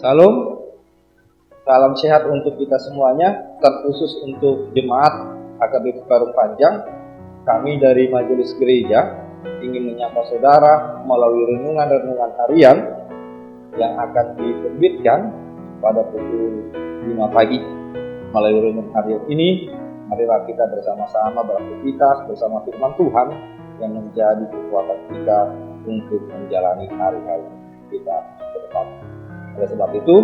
Salam, salam sehat untuk kita semuanya, terkhusus untuk jemaat AKBP Parung Panjang. Kami dari Majelis Gereja ingin menyapa saudara melalui renungan-renungan harian yang akan diterbitkan pada pukul 5 pagi. Melalui renungan harian ini, marilah kita bersama-sama beraktivitas bersama firman Tuhan yang menjadi kekuatan kita untuk menjalani hari-hari kita ke depan. Oleh sebab itu,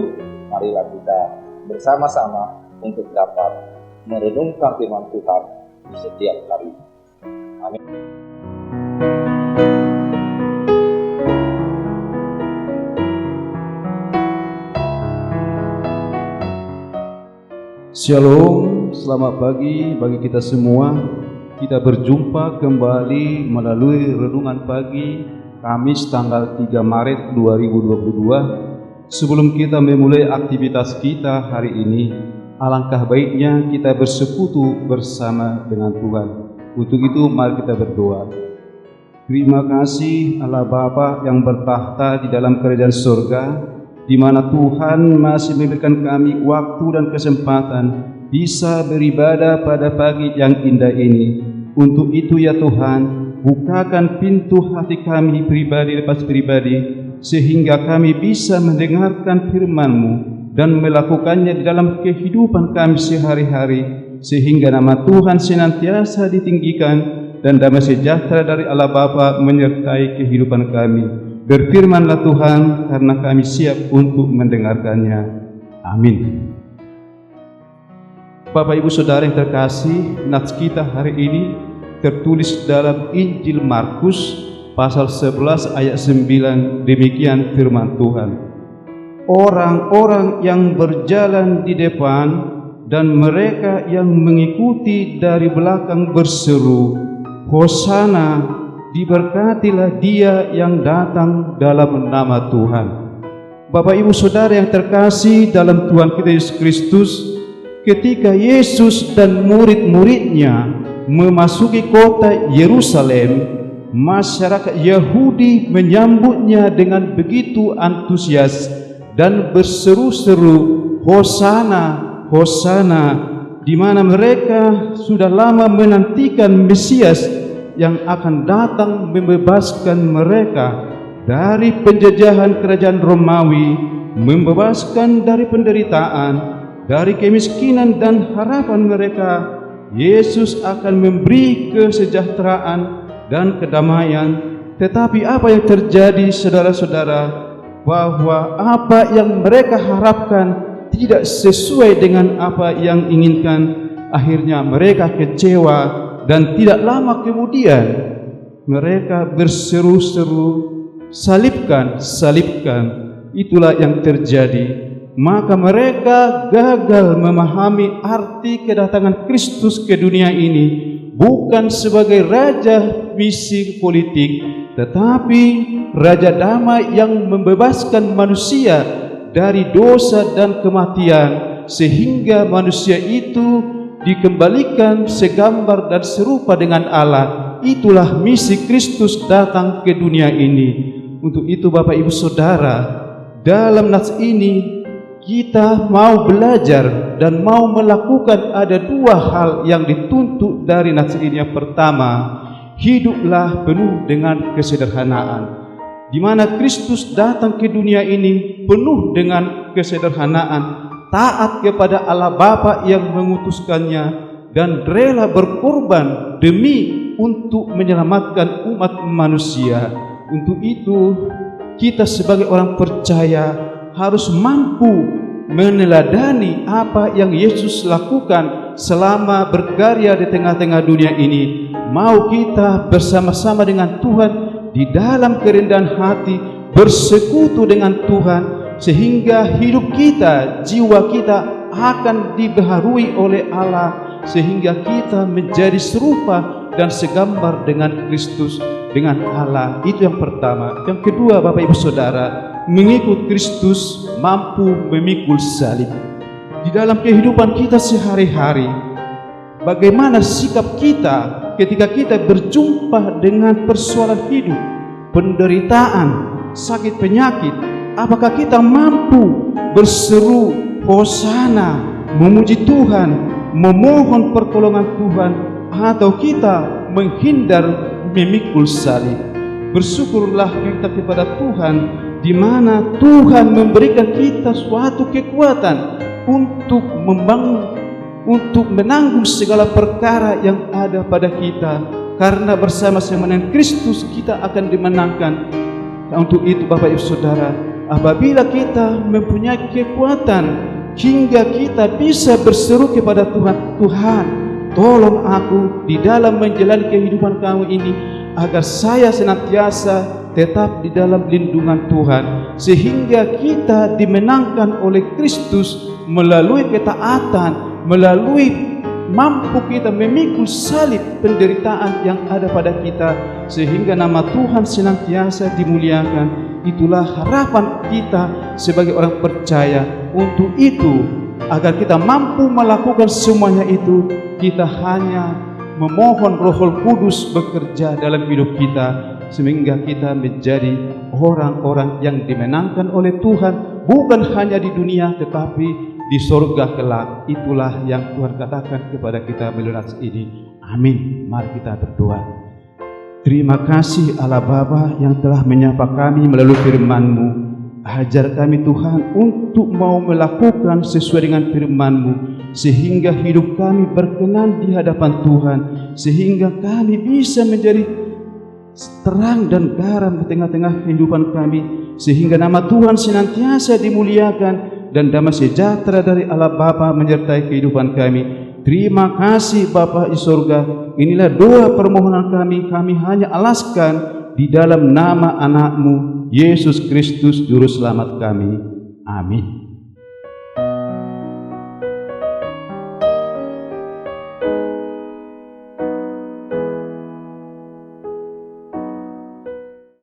marilah kita bersama-sama untuk dapat merenungkan firman Tuhan di setiap hari. Amin. Shalom, selamat pagi bagi kita semua. Kita berjumpa kembali melalui renungan pagi Kamis tanggal 3 Maret 2022. Sebelum kita memulai aktivitas kita hari ini, alangkah baiknya kita bersekutu bersama dengan Tuhan. Untuk itu mari kita berdoa. Terima kasih Allah Bapa yang bertahta di dalam kerajaan surga, di mana Tuhan masih memberikan kami waktu dan kesempatan bisa beribadah pada pagi yang indah ini. Untuk itu ya Tuhan, bukakan pintu hati kami pribadi lepas pribadi, sehingga kami bisa mendengarkan firman-Mu dan melakukannya di dalam kehidupan kami sehari-hari, sehingga nama Tuhan senantiasa ditinggikan dan damai sejahtera dari Allah Bapa menyertai kehidupan kami. Berfirmanlah Tuhan, karena kami siap untuk mendengarkannya. Amin. Bapak Ibu Saudara yang terkasih, nats kita hari ini tertulis dalam Injil Markus pasal 11 ayat 9. Demikian firman Tuhan. Orang-orang yang berjalan di depan dan mereka yang mengikuti dari belakang berseru, Hosana, diberkatilah dia yang datang dalam nama Tuhan. Bapak Ibu Saudara yang terkasih dalam Tuhan kita Yesus Kristus, ketika Yesus dan murid-muridnya memasuki kota Yerusalem, masyarakat Yahudi menyambutnya dengan begitu antusias dan berseru-seru, Hosana, Hosana, di mana mereka sudah lama menantikan Mesias yang akan datang membebaskan mereka dari penjajahan kerajaan Romawi, membebaskan dari penderitaan, dari kemiskinan dan harapan mereka. Yesus akan memberi kesejahteraan dan kedamaian. Tetapi apa yang terjadi saudara-saudara, bahwa apa yang mereka harapkan tidak sesuai dengan apa yang inginkan. Akhirnya mereka kecewa, dan tidak lama kemudian mereka berseru-seru, salibkan, salibkan. Itulah yang terjadi. Maka mereka gagal memahami arti kedatangan Kristus ke dunia ini bukan sebagai raja misi politik, tetapi raja damai yang membebaskan manusia dari dosa dan kematian, sehingga manusia itu dikembalikan segambar dan serupa dengan Allah. Itulah misi Kristus datang ke dunia ini. Untuk itu Bapak Ibu Saudara, dalam nats ini kita mau belajar dan mau melakukan ada dua hal yang dituntut dari nats ini. Yang pertama, hiduplah penuh dengan kesederhanaan, di mana Kristus datang ke dunia ini penuh dengan kesederhanaan, taat kepada Allah Bapa yang mengutuskannya, dan rela berkorban demi untuk menyelamatkan umat manusia. Untuk itu kita sebagai orang percaya harus mampu meneladani apa yang Yesus lakukan selama berkarya di tengah-tengah dunia ini. Mau kita bersama-sama dengan Tuhan di dalam kerendahan hati, bersekutu dengan Tuhan, sehingga hidup kita, jiwa kita akan dibaharui oleh Allah, sehingga kita menjadi serupa dan segambar dengan Kristus, dengan Allah. Itu yang pertama. Yang kedua Bapak Ibu Saudara, mengikut Kristus mampu memikul salib. Di dalam kehidupan kita sehari-hari, bagaimana sikap kita ketika kita berjumpa dengan persoalan hidup, penderitaan, sakit penyakit? Apakah kita mampu berseru hosana, memuji Tuhan, memohon pertolongan Tuhan, atau kita menghindar memikul salib. Bersyukurlah kita kepada Tuhan, di mana Tuhan memberikan kita suatu kekuatan untuk membangun, untuk menanggung segala perkara yang ada pada kita, karena bersama-sama dengan Kristus kita akan dimenangkan. Untuk itu Bapak Ibu Saudara, apabila kita mempunyai kekuatan hingga kita bisa berseru kepada Tuhan, Tuhan tolong aku di dalam menjalani kehidupan kamu ini, agar saya senantiasa tetap di dalam lindungan Tuhan, sehingga kita dimenangkan oleh Kristus melalui ketaatan, melalui mampu kita memikul salib penderitaan yang ada pada kita, sehingga nama Tuhan senantiasa dimuliakan. Itulah harapan kita sebagai orang percaya. Untuk itu, agar kita mampu melakukan semuanya itu, kita hanya memohon Roh Kudus bekerja dalam hidup kita, sehingga kita menjadi orang-orang yang dimenangkan oleh Tuhan, bukan hanya di dunia tetapi di surga kelak. Itulah yang Tuhan katakan kepada kita melalui nats ini. Amin. Mari kita berdoa. Terima kasih Allah Bapa yang telah menyapa kami melalui firman-Mu. Ajar kami Tuhan untuk mau melakukan sesuai dengan firman-Mu, sehingga hidup kami berkenan di hadapan Tuhan, sehingga kami bisa menjadi terang dan garam di tengah-tengah kehidupan kami, sehingga nama Tuhan senantiasa dimuliakan dan damai sejahtera dari Allah Bapa menyertai kehidupan kami. Terima kasih Bapa di surga. Inilah doa permohonan kami hanya alaskan di dalam nama anak-Mu Yesus Kristus Juru Selamat kami. Amin.